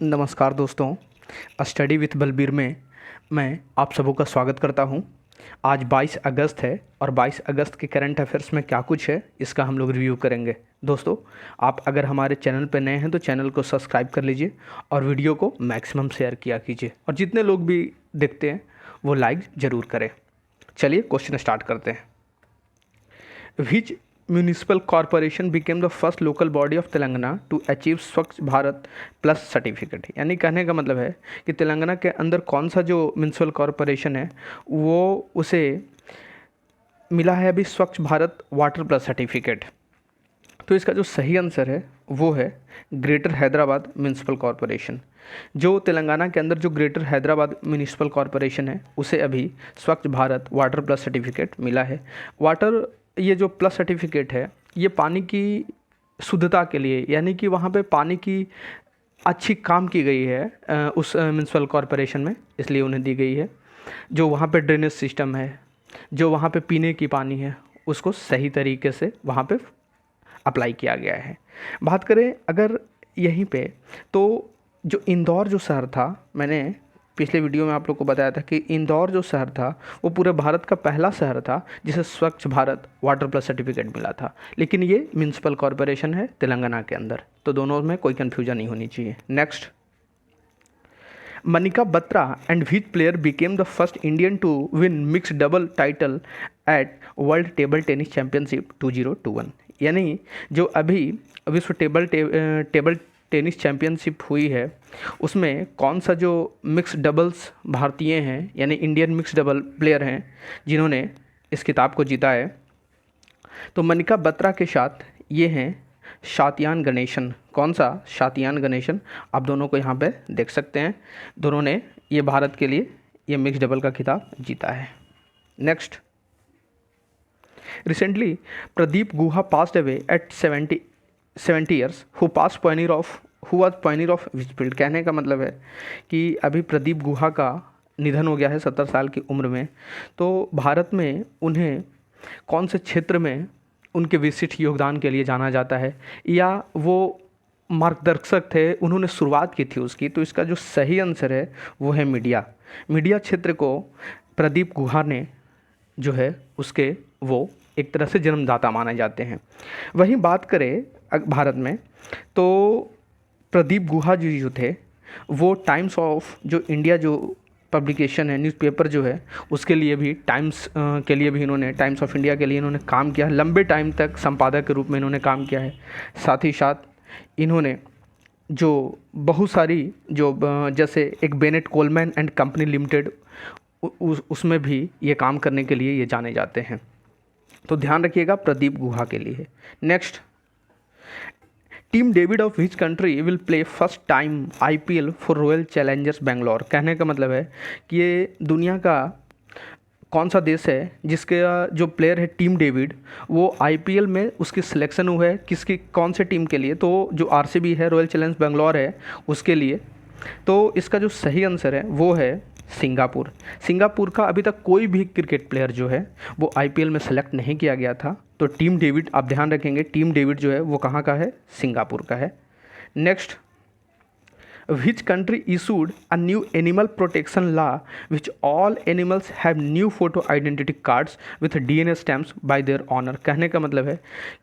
नमस्कार दोस्तों, study with Balbir में मैं आप सबों का स्वागत करता हूं। आज 22 अगस्त है और 22 अगस्त के करंट अफेयर्स में क्या कुछ है इसका हम लोग रिव्यू करेंगे। दोस्तों, आप अगर हमारे चैनल पर नए हैं तो चैनल को सब्सक्राइब कर लीजिए और वीडियो को मैक्सिमम शेयर किया कीजिए और जितने लोग भी देखते हैं वो लाइक ज़रूर करें। चलिए क्वेश्चन स्टार्ट करते हैं। Which municipal corporation became the first local body of Telangana to achieve Swachh Bharat plus certificate. यानी कहने का मतलब है कि तेलंगाना के अंदर कौन सा जो म्यूनिसिपल कॉरपोरेशन है वो उसे मिला है अभी स्वच्छ भारत वाटर प्लस सर्टिफिकेट। तो इसका जो सही आंसर है वो है ग्रेटर हैदराबाद म्यूनिसिपल कॉरपोरेशन। जो तेलंगाना के अंदर जो ग्रेटर हैदराबाद म्यूनिसिपल कॉरपोरेशन है उसे अभी स्वच्छ भारत वाटर प्लस सर्टिफिकेट मिला है। वाटर ये जो प्लस सर्टिफिकेट है ये पानी की शुद्धता के लिए, यानी कि वहाँ पे पानी की अच्छी काम की गई है उस म्यूनिसिपल कॉरपोरेशन में, इसलिए उन्हें दी गई है। जो वहाँ पे ड्रेनेज सिस्टम है, जो वहाँ पे पीने की पानी है, उसको सही तरीके से वहाँ पे अप्लाई किया गया है। बात करें अगर यहीं पे, तो जो इंदौर जो शहर था, मैंने पिछले वीडियो में आप लोग को बताया था कि इंदौर जो शहर था वो पूरे भारत का पहला शहर था जिसे स्वच्छ भारत वाटर प्लस सर्टिफिकेट मिला था, लेकिन ये म्यूनिसिपल कॉरपोरेशन है तेलंगाना के अंदर, तो दोनों में कोई कन्फ्यूजन नहीं होनी चाहिए। Next, Manika Batra and which player became the first Indian to win mix double title at world table tennis championship 2021। यानी जो अभी विश्व टेबल टेनिस चैंपियनशिप हुई है उसमें कौन सा जो मिक्स डबल्स भारतीय हैं यानी इंडियन मिक्स डबल प्लेयर हैं जिन्होंने इस खिताब को जीता है, तो मनिका बत्रा के साथ ये हैं शातियान गणेशन। कौन सा? शातियान गणेशन। आप दोनों को यहाँ पे देख सकते हैं, दोनों ने ये भारत के लिए ये मिक्स डबल का खिताब जीता है। Next, recently Pradeep Guha passed away eight 70 years who was Pioneer of which field. कहने का मतलब है कि अभी प्रदीप गुहा का निधन हो गया है 70 साल की उम्र में, तो भारत में उन्हें कौन से क्षेत्र में उनके विशिष्ट योगदान के लिए जाना जाता है, या वो मार्गदर्शक थे, उन्होंने शुरुआत की थी उसकी। तो इसका जो सही आंसर है वो है मीडिया क्षेत्र को प्रदीप गुहा ने जो है उसके वो एक तरह से जन्मदाता माने जाते हैं। वहीं बात करें भारत में, तो प्रदीप गुहा जी जो थे वो टाइम्स ऑफ जो इंडिया जो पब्लिकेशन है, न्यूज़पेपर जो है, उसके लिए भी टाइम्स के लिए भी इन्होंने, टाइम्स ऑफ इंडिया के लिए इन्होंने काम किया है। लंबे टाइम तक संपादक के रूप में इन्होंने काम किया है। साथ ही साथ इन्होंने जो बहुत सारी जो जैसे एक Bennett Coleman and company limited उसमें भी ये काम करने के लिए ये जाने जाते हैं। तो ध्यान रखिएगा प्रदीप गुहा के लिए। Next, team David of which country will play first time IPL for royal Challengers Bangalore. कहने का मतलब है कि ये दुनिया का कौन सा देश है जिसके जो प्लेयर है टीम डेविड, वो आईपीएल में उसकी सिलेक्शन हुआ है किसकी, कौन से टीम के लिए, तो जो आरसीबी है, रॉयल चैलेंजर्स बेंगलोर है, उसके लिए। तो इसका जो सही आंसर है वो है सिंगापुर का अभी तक कोई भी क्रिकेट प्लेयर जो है वो आईपीएल में सेलेक्ट नहीं किया गया था। तो टीम डेविड, आप ध्यान रखेंगे, टीम डेविड जो है वो कहाँ का है? सिंगापुर का है। Next, which country issued a new animal protection law which all animals have new photo identity cards with DNA stamps by their owner. कहने का मतलब है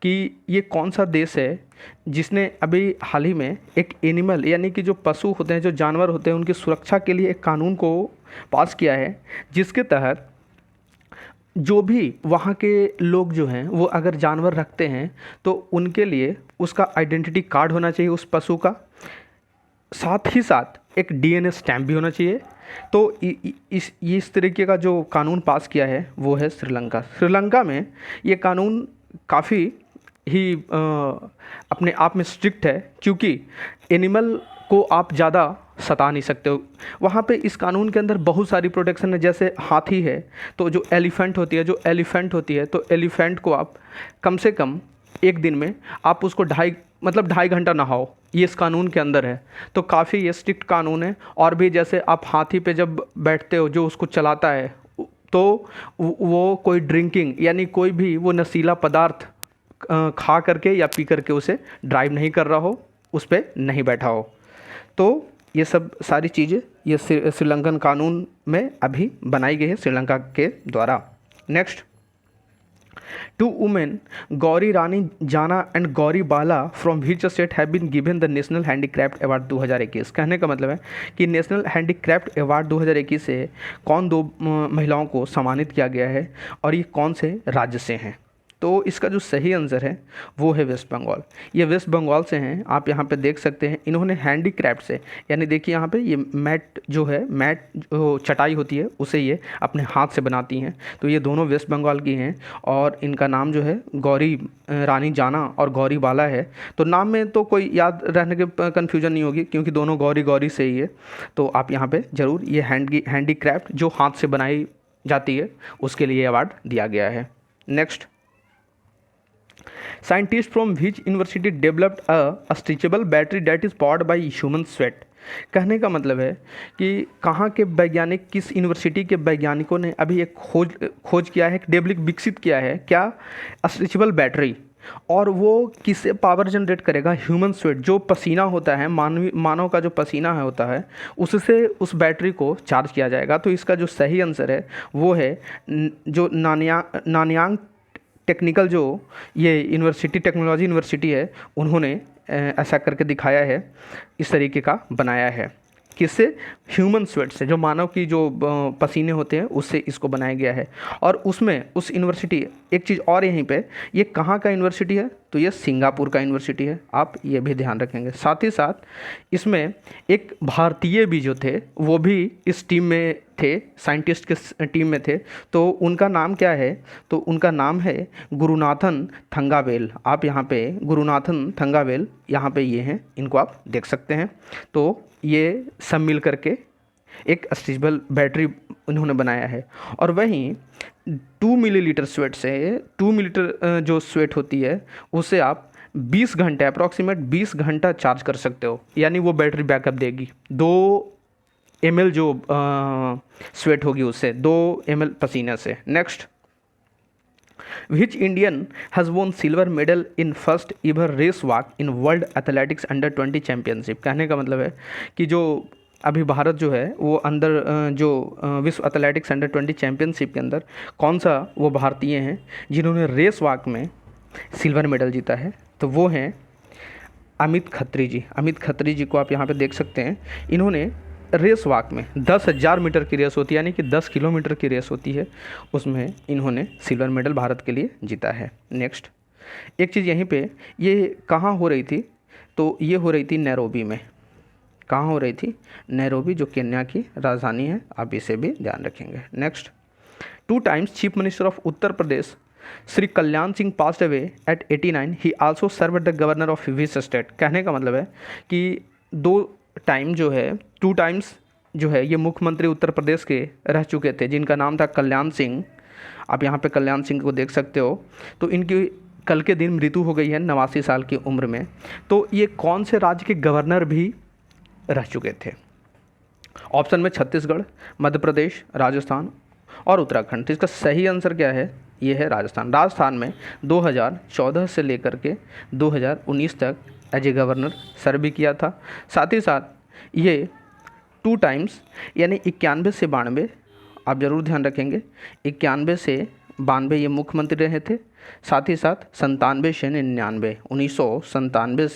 कि ये कौन सा देश है जिसने अभी हाल ही में एक एनिमल यानी कि जो पशु होते हैं, जो जानवर होते हैं, उनकी सुरक्षा के लिए एक कानून को पास किया है, जिसके तहत जो भी वहाँ के लोग जो हैं वो अगर जानवर रखते हैं तो उनके लिए उसका आइडेंटिटी कार्ड होना चाहिए उस पशु का, साथ ही साथ एक डीएनए स्टैम्प भी होना चाहिए। तो इस तरीके का जो कानून पास किया है वो है श्रीलंका में ये कानून काफ़ी ही अपने आप में स्ट्रिक्ट है, क्योंकि एनिमल को आप ज़्यादा सता नहीं सकते हो। वहाँ पे इस कानून के अंदर बहुत सारी प्रोटेक्शन है। जैसे हाथी है तो जो एलिफेंट होती है तो एलिफेंट को आप कम से कम एक दिन में आप उसको 2.5 घंटा नहाओ, ये इस कानून के अंदर है। तो काफ़ी ये स्ट्रिक्ट कानून है। और भी जैसे आप हाथी पे जब बैठते हो, जो उसको चलाता है, तो वो कोई ड्रिंकिंग यानी कोई भी वो नशीला पदार्थ खा करके या पी करके उसे ड्राइव नहीं कर रहा हो, उस पर नहीं बैठा हो। तो ये सब सारी चीज़ें ये श्रीलंकन कानून में अभी बनाई गई है श्रीलंका के द्वारा। Next, two women Gauri Rani Jana and Gauri Bala from which state have been given the national handicraft award 2021। कहने का मतलब है कि नेशनल हैंडीक्राफ्ट अवार्ड 2021 से कौन दो महिलाओं को सम्मानित किया गया है और ये कौन से राज्य से हैं। तो इसका जो सही आंसर है वो है वेस्ट बंगाल। ये वेस्ट बंगाल से हैं। आप यहाँ पे देख सकते हैं इन्होंने हैंडीक्राफ्ट से, यानी देखिए यहाँ पे ये मैट जो है, मैट जो चटाई होती है उसे ये अपने हाथ से बनाती हैं। तो ये दोनों वेस्ट बंगाल की हैं और इनका नाम जो है गौरी रानी जाना और गौरी बाला है। तो नाम में तो कोई याद रहने के कन्फ्यूजन नहीं होगी क्योंकि दोनों गौरी गौरी से ही है। तो आप यहाँ पर ज़रूर ये हैंडीक्राफ्ट जो हाथ से बनाई जाती है उसके लिए अवार्ड दिया गया है। Next, scientist from which university developed a stretchable battery that is powered by human sweat. कहने का मतलब है कि कहाँ के वैज्ञानिक, किस यूनिवर्सिटी के वैज्ञानिकों ने अभी एक खोज किया है, विकसित किया है क्या, स्ट्रेचेबल बैटरी, और वो किससे पावर जनरेट करेगा, ह्यूमन स्वेट, जो पसीना होता है, मानव का जो पसीना है होता है उससे उस बैटरी को चार्ज किया जाएगा। तो इसका जो सही आंसर है वो है जो नानयांग टेक्निकल, जो ये यूनिवर्सिटी टेक्नोलॉजी यूनिवर्सिटी है, उन्होंने ऐसा करके दिखाया है, इस तरीके का बनाया है। किससे? ह्यूमन स्वेट से, जो मानव की जो पसीने होते हैं उससे इसको बनाया गया है। और उसमें उस यूनिवर्सिटी, एक चीज़ और यहीं पे, ये कहाँ का यूनिवर्सिटी है, तो ये सिंगापुर का यूनिवर्सिटी है। आप ये भी ध्यान रखेंगे। साथ ही साथ इसमें एक भारतीय भी जो थे वो भी इस टीम में थे, साइंटिस्ट के टीम में थे। तो उनका नाम क्या है, तो उनका नाम है गुरुनाथन थंगावेल। आप यहाँ पे गुरुनाथन थंगावेल यहाँ पे ये हैं, इनको आप देख सकते हैं। तो ये सब मिल करके एक स्ट्रेचेबल बैटरी उन्होंने बनाया है। और वहीं 2 मिलीलीटर स्वेट से, 2 मिलीलीटर जो स्वेट होती है उससे आप 20 घंटे, अप्रॉक्सीमेट 20 घंटा चार्ज कर सकते हो, यानी वो बैटरी बैकअप देगी। 2 ml जो स्वेट होगी उससे, 2 ml पसीने से। Next, Which Indian has won silver medal in first ever race walk in World Athletics Under 20 Championship। कहने का मतलब है कि जो अभी भारत जो है वो जो विश्व एथलेटिक्स अंडर 20 चैम्पियनशिप के अंदर कौन सा वो भारतीय हैं जिन्होंने रेस वॉक में सिल्वर मेडल जीता है, तो वो हैं अमित खत्री जी। अमित खत्री जी को आप यहाँ पे देख सकते हैं। इन्होंने रेस वॉक में 10,000 मीटर की रेस होती है, यानी कि 10 किलोमीटर की रेस होती है, उसमें इन्होंने सिल्वर मेडल भारत के लिए जीता है। नेक्स्ट, एक चीज़ यहीं पे, ये कहाँ हो रही थी, तो ये हो रही थी नैरोबी में। कहाँ हो रही थी? नैरोबी, जो केन्या की राजधानी है। आप इसे भी ध्यान रखेंगे। Next, 2 times chief minister of Uttar Pradesh Shri Kalyan Singh passed away at 89। He also serve the governor of which state. कहने का मतलब है कि 2 टाइम जो है, 2 टाइम्स जो है ये मुख्यमंत्री उत्तर प्रदेश के रह चुके थे, जिनका नाम था कल्याण सिंह। आप यहाँ पे कल्याण सिंह को देख सकते हो। तो इनकी कल के दिन मृत्यु हो गई है 89 साल की उम्र में। तो ये कौन से राज्य के गवर्नर भी रह चुके थे? ऑप्शन में छत्तीसगढ़, मध्य प्रदेश, राजस्थान और उत्तराखंड। तो इसका सही आंसर क्या है? ये है राजस्थान। राजस्थान में 2014 से लेकर के 2019 तक एज ए गवर्नर सर्व भी किया था। साथ ही साथ ये 2 टाइम्स, यानी 91 से 92, आप ज़रूर ध्यान रखेंगे, 91 से 92 ये मुख्यमंत्री रहे थे। साथ ही साथ 97 से 99, 1997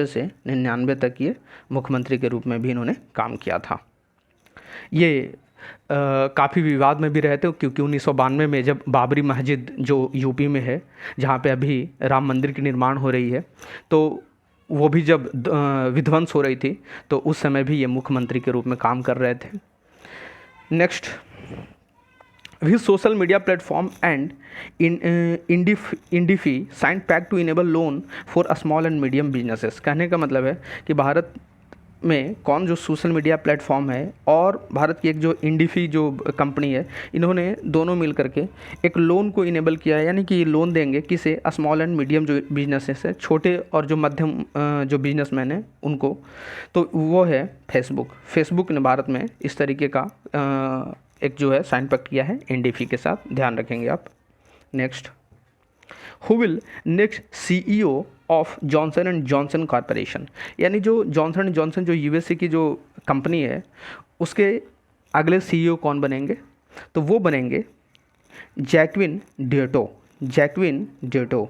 से 99 तक ये मुख्यमंत्री के रूप में भी इन्होंने काम किया था। ये काफ़ी विवाद में भी रहे थे क्योंकि 1992 में जब बाबरी मस्जिद जो यूपी में है, जहाँ पे अभी राम मंदिर की निर्माण हो रही है, तो वो भी जब विध्वंस हो रही थी तो उस समय भी ये मुख्यमंत्री के रूप में काम कर रहे थे। Next, which social media platform and Indifi sign pact to enable loan for small and medium businesses. कहने का मतलब है कि भारत में कौन जो सोशल मीडिया प्लेटफॉर्म है और भारत की एक जो इंडिफी जो कंपनी है, इन्होंने दोनों मिल करके एक लोन को इनेबल किया है, यानी कि लोन देंगे किसे? स्मॉल एंड मीडियम जो बिजनेसेस है, छोटे और जो मध्यम जो बिजनेसमैन हैं उनको। तो वो है फेसबुक। फेसबुक ने भारत में इस तरीके का एक जो है साइन पैक्ट किया है इंडिफी के साथ, ध्यान रखेंगे आप। Next, who will next CEO of Johnson and Johnson corporation, यानी जो जॉनसन एंड जॉनसन जो यूएसए की जो कंपनी है उसके अगले CEO कौन बनेंगे, तो वो बनेंगे जैक्विन डेटो, जैक्विन डेटो।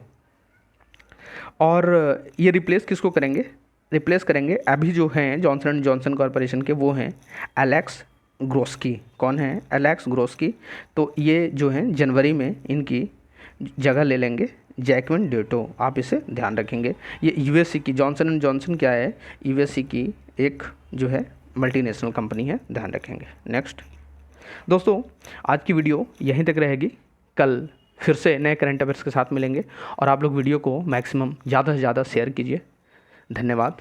और ये रिप्लेस किसको करेंगे, रिप्लेस करेंगे अभी जो हैं जॉनसन एंड जॉनसन कॉरपोरेशन के, वो हैं एलेक्स ग्रोस्की। कौन है, एलेक्स ग्रोस्की। तो ये जो हैं जनवरी में इनकी जगह ले लेंगे जैक्विन डेटो, आप इसे ध्यान रखेंगे। ये यूएसए की जॉनसन एंड जॉनसन क्या है, यूएसए की एक जो है मल्टीनेशनल कंपनी है, ध्यान रखेंगे। नेक्स्ट दोस्तों, आज की वीडियो यहीं तक रहेगी। कल फिर से नए करंट अफेयर्स के साथ मिलेंगे और आप लोग वीडियो को मैक्सिमम ज़्यादा से ज़्यादा शेयर कीजिए। धन्यवाद।